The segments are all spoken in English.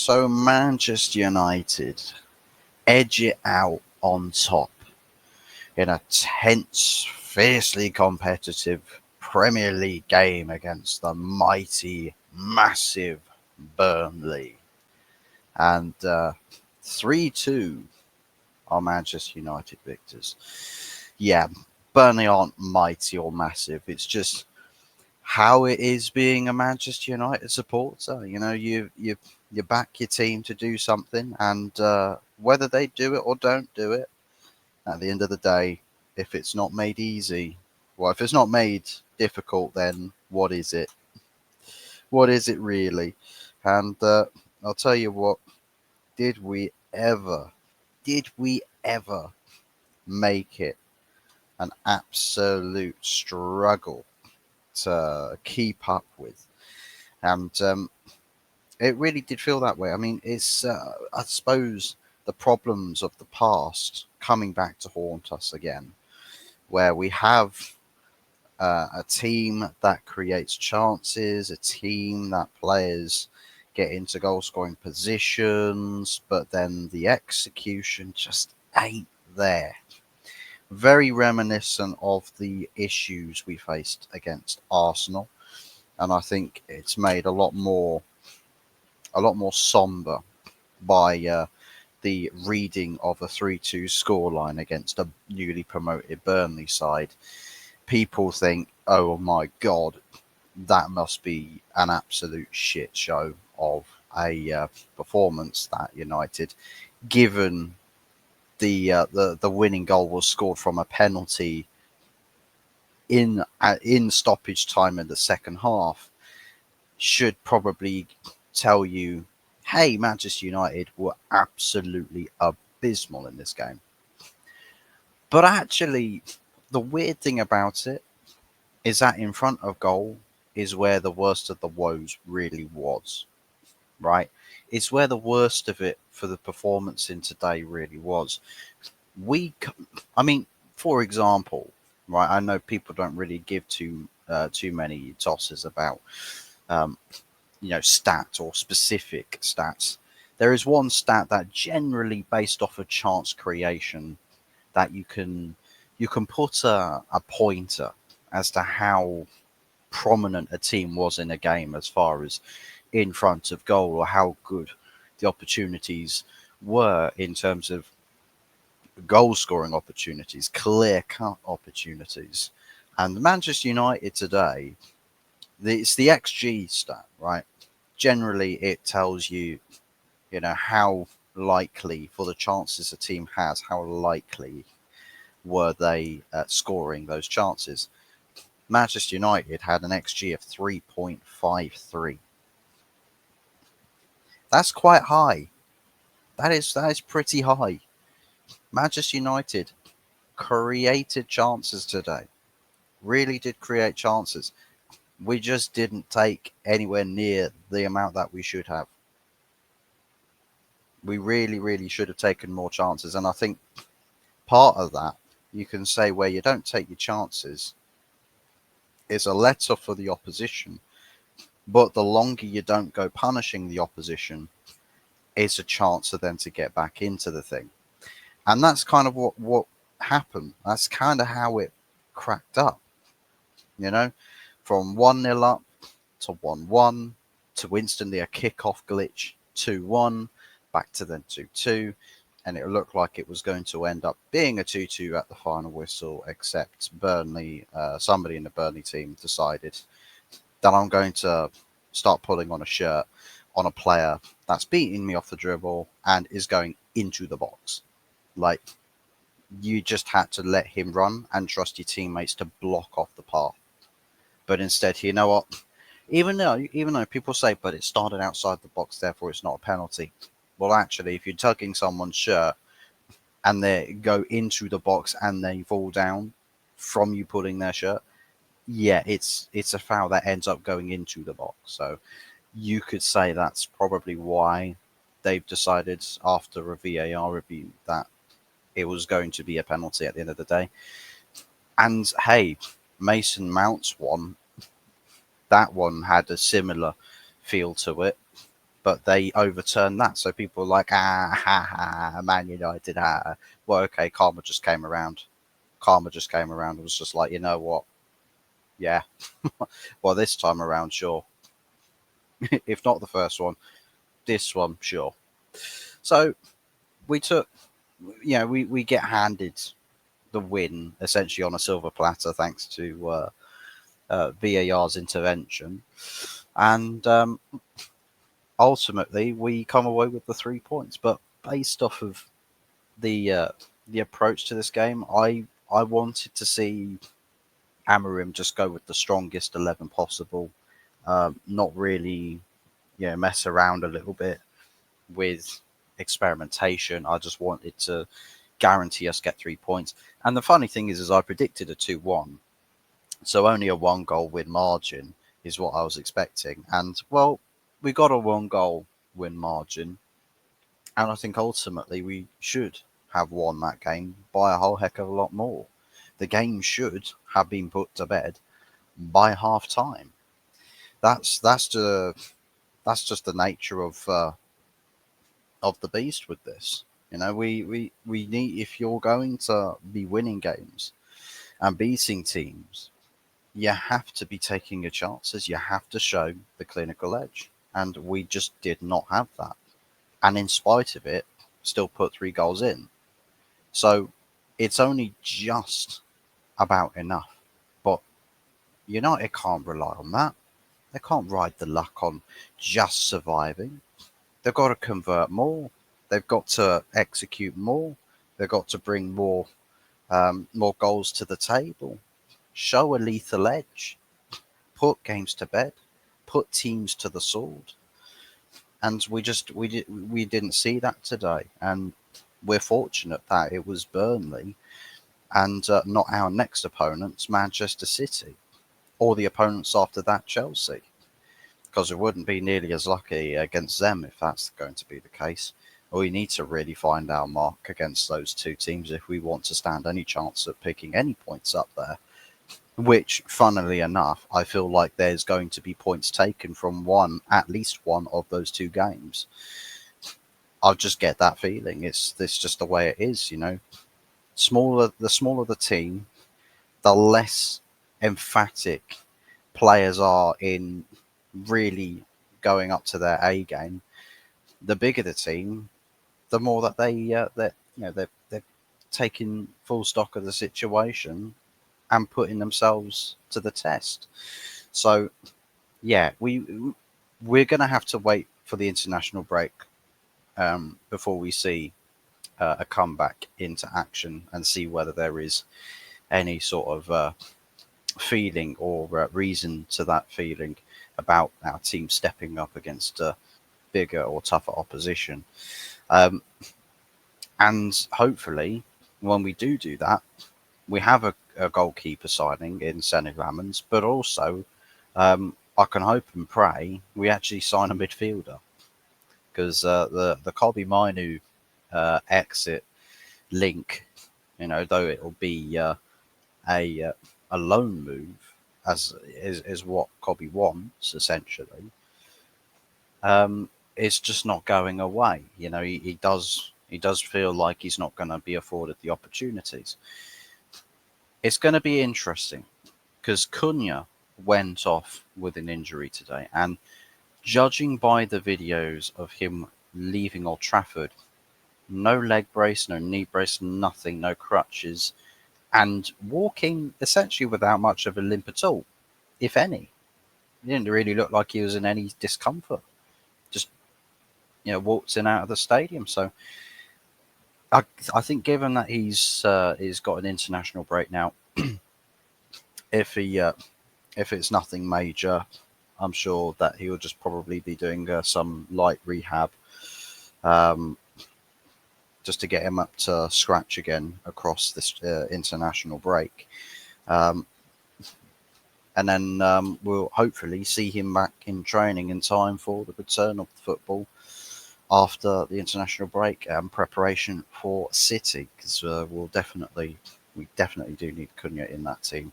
So Manchester United edge it out on top in a tense, fiercely competitive Premier League game against the mighty, massive Burnley. And 3-2 are Manchester United victors. Yeah, Burnley aren't mighty or massive. It's just how it is being a Manchester United supporter. You back your team to do something, and whether they do it or don't do it, at the end of the day, if it's not made easy, well, if it's not made difficult, then what is it? What is it really? And I'll tell you what, did we ever, did we ever make it an absolute struggle to keep up with? And it really did feel that way. I mean, it's, I suppose, the problems of the past coming back to haunt us again, where we have a team that creates chances, a team that players get into goal scoring positions, but then the execution just ain't there. Very reminiscent of the issues we faced against Arsenal, and I think it's made a lot more somber by the reading of a 3-2 scoreline against a newly promoted Burnley side. People think, oh my God, that must be an absolute shit show of a performance that United, given the winning goal was scored from a penalty in stoppage time in the second half, should probably tell you, hey, Manchester United were absolutely abysmal in this game. But actually, the weird thing about it is that in front of goal is where the worst of the woes really was, right? It's where the worst of it for the performance in today really was. We, I mean, for example, right? I know people don't really give too many tosses about um, stats or specific stats. There is one stat that generally based off of chance creation that you can put a pointer as to how prominent a team was in a game as far as in front of goal or how good the opportunities were in terms of goal scoring opportunities, clear cut opportunities. And Manchester United today, it's the XG stat, right? Generally, it tells you, how likely for the chances a team has, how likely were they scoring those chances. Manchester United had an XG of 3.53. That's quite high. That is pretty high. Manchester United created chances today. Really did create chances. We just didn't take anywhere near the amount that we should have. We really, really should have taken more chances. And I think part of that, you can say, where you don't take your chances is a letter for the opposition. But the longer you don't go punishing the opposition, it's a chance for them to get back into the thing. And that's kind of what happened. That's kind of how it cracked up, you know, from 1-0 up to 1-1 to instantly a kick-off glitch 2-1, back to then 2-2. And it looked like it was going to end up being a 2-2 at the final whistle, except Burnley, somebody in the Burnley team decided that I'm going to start pulling on a shirt on a player that's beating me off the dribble and is going into the box. Like, you just had to let him run and trust your teammates to block off the path. But instead, you know what? Even though people say, but it started outside the box, therefore it's not a penalty. Well, actually, if you're tugging someone's shirt and they go into the box and they fall down from you pulling their shirt, yeah, it's a foul that ends up going into the box. So you could say that's probably why they've decided after a VAR review that it was going to be a penalty at the end of the day. And hey, Mason Mount's one, that one had a similar feel to it. but they overturned that. So people were like, Man United, Well, okay, karma just came around. Karma just came around. It was just like, you know what? Yeah. Well, this time around, sure. If not the first one, this one, sure. So we took, we get handed the win essentially on a silver platter thanks to VAR's intervention. And ultimately, we come away with the 3 points. But based off of the approach to this game, I wanted to see Amorim just go with the strongest 11 possible, not really, mess around a little bit with experimentation. I just wanted to guarantee us get 3 points. And the funny thing is I predicted a 2-1, so only a 1 goal win margin is what I was expecting. And well, we got a 1 goal win margin, and I think ultimately we should have won that game by a whole heck of a lot more. The game should have been put to bed by half time. That's just the nature of the beast with this. We need, if you're going to be winning games and beating teams, you have to be taking your chances. You have to show the clinical edge, and we just did not have that. And in spite of it, still put 3 goals in. So it's only just about enough. But United can't rely on that. They can't ride the luck on just surviving. They've got to convert more. They've got to execute more. They've got to bring more goals to the table. Show a lethal edge. Put games to bed. Put teams to the sword. And we didn't see that today. And we're fortunate that it was Burnley and not our next opponents, Manchester City, or the opponents after that, Chelsea, because we wouldn't be nearly as lucky against them if that's going to be the case. We need to really find our mark against those two teams if we want to stand any chance of picking any points up there. Which, funnily enough, I feel like there's going to be points taken from at least one of those two games. I just get that feeling. It's just the way it is, The smaller the team, the less emphatic players are in really going up to their A game. The bigger the team, the more that they're taking full stock of the situation and putting themselves to the test. So yeah, we're going to have to wait for the international break before we see a comeback into action and see whether there is any sort of feeling or reason to that feeling about our team stepping up against bigger or tougher opposition. And hopefully, when we do that, we have a goalkeeper signing in Senny Lammens, but also I can hope and pray we actually sign a midfielder, because the Kobbie Mainoo exit link, though it'll be a loan move, as is what Kobbie wants essentially. It's just not going away. He does feel like he's not going to be afforded the opportunities. It's going to be interesting because Cunha went off with an injury today, and judging by the videos of him leaving Old Trafford, no leg brace, no knee brace, nothing, no crutches, and walking essentially without much of a limp at all, if any. He didn't really look like he was in any discomfort. Just walked in out of the stadium. So I think, given that he's got an international break now, if it's nothing major, I'm sure that he will just probably be doing some light rehab, just to get him up to scratch again across this international break. And then we'll hopefully see him back in training in time for the return of the football after the international break and preparation for City, because we definitely do need Cunha in that team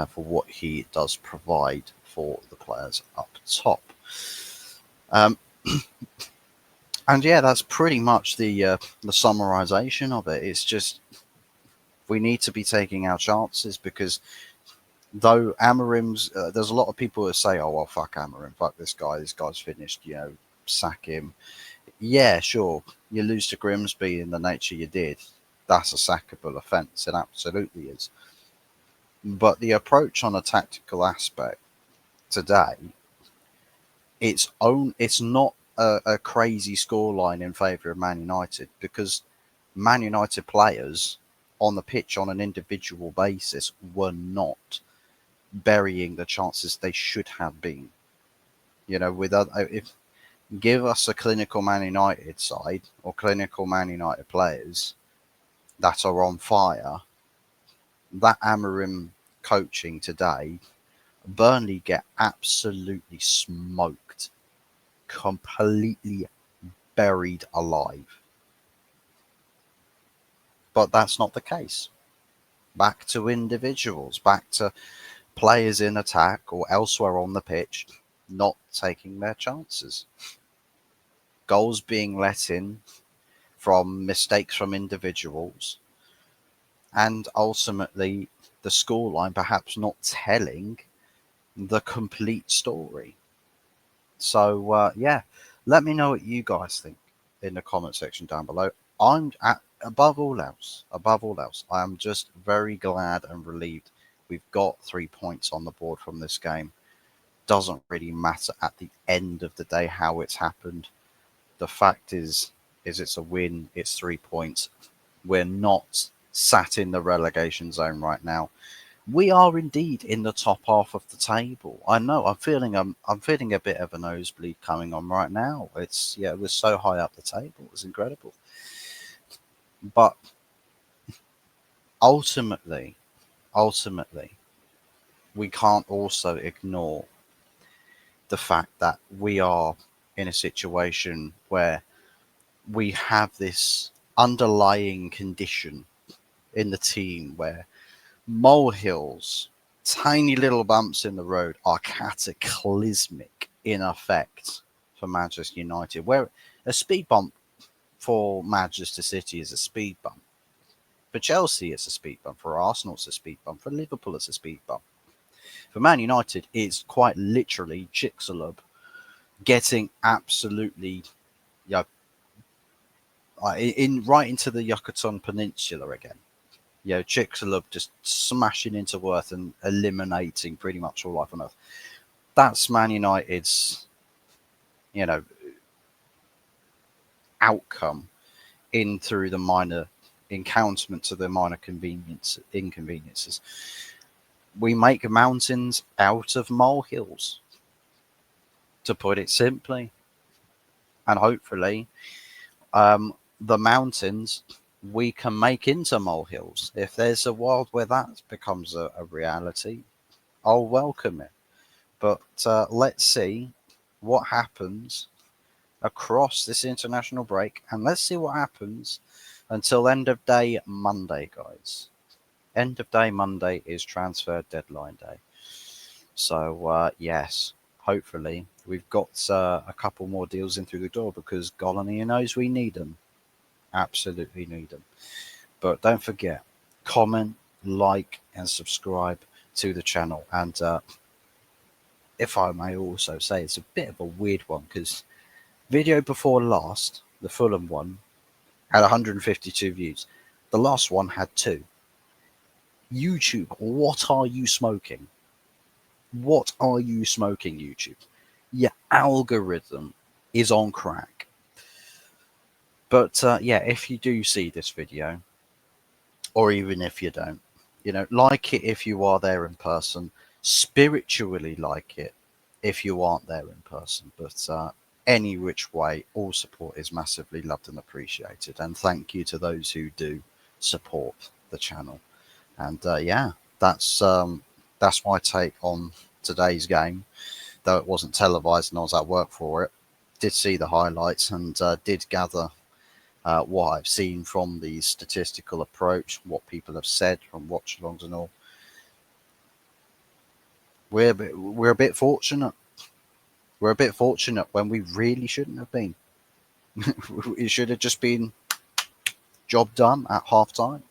for what he does provide for the players up top. And yeah, that's pretty much the summarization of it. It's just we need to be taking our chances because though Amarim's, there's a lot of people that say, "Oh well, fuck Amarim, fuck this guy. This guy's finished. You know, sack him." Yeah, sure. You lose to Grimsby in the nature you did. That's a sackable offence. It absolutely is. But the approach on a tactical aspect today, it's not a crazy scoreline in favour of Man United because Man United players on the pitch on an individual basis were not burying the chances they should have been. You know, with other, if give us a clinical Man United side or clinical Man United players that are on fire, that Amarim coaching today, Burnley get absolutely smoked, completely buried alive. But that's not the case. Back to individuals, back to players in attack or elsewhere on the pitch not taking their chances. Goals being let in from mistakes from individuals, and ultimately the scoreline perhaps not telling the complete story. So yeah, let me know what you guys think in the comment section down below. Above all else, I am just very glad and relieved we've got 3 points on the board from this game. Doesn't really matter at the end of the day how it's happened. The fact is it's a win. It's 3 points. We're not sat in the relegation zone right now. We are indeed in the top half of the table. I know. I'm feeling a bit of a nosebleed coming on right now. We're so high up the table. It's incredible. But ultimately, we can't also ignore the fact that we are in a situation where we have this underlying condition in the team where molehills, tiny little bumps in the road, are cataclysmic in effect for Manchester United. Where a speed bump for Manchester City is a speed bump. For Chelsea, it's a speed bump. For Arsenal, it's a speed bump. For Liverpool, it's a speed bump. For Man United, it's quite literally Chicxulub getting absolutely, you know, right into the Yucatan Peninsula again. You know, Chicxulub just smashing into Earth and eliminating pretty much all life on Earth. That's Man United's, you know, outcome in through the minor encounterments of the minor inconveniences. We make mountains out of molehills, to put it simply, and hopefully, the mountains we can make into molehills. If there's a world where that becomes a reality, I'll welcome it. But let's see what happens across this international break, and let's see what happens until end of day Monday, guys. End of day Monday is transfer deadline day. So yes, hopefully we've got a couple more deals in through the door because Golani knows we need them. Absolutely need them. But don't forget, comment, like, and subscribe to the channel. And if I may also say, it's a bit of a weird one because video before last, the Fulham one, had 152 views. The last one had 2. YouTube, what are you smoking? What are you smoking, YouTube? Your algorithm is on crack. But yeah, if you do see this video, or even if you don't, you know, like it if you are there in person, spiritually like it if you aren't there in person. But any which way, all support is massively loved and appreciated. And thank you to those who do support the channel. And yeah, that's my take on today's game. Though it wasn't televised and I was at work for it, did see the highlights and did gather what I've seen from the statistical approach, what people have said from watch-alongs and all. We're a bit fortunate. We're a bit fortunate when we really shouldn't have been. It should have just been job done at half time.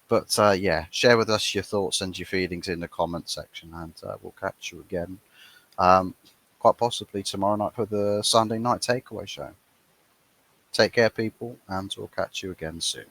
But yeah, share with us your thoughts and your feelings in the comment section, and we'll catch you again quite possibly tomorrow night for the Sunday night takeaway show. Take care, people, and we'll catch you again soon.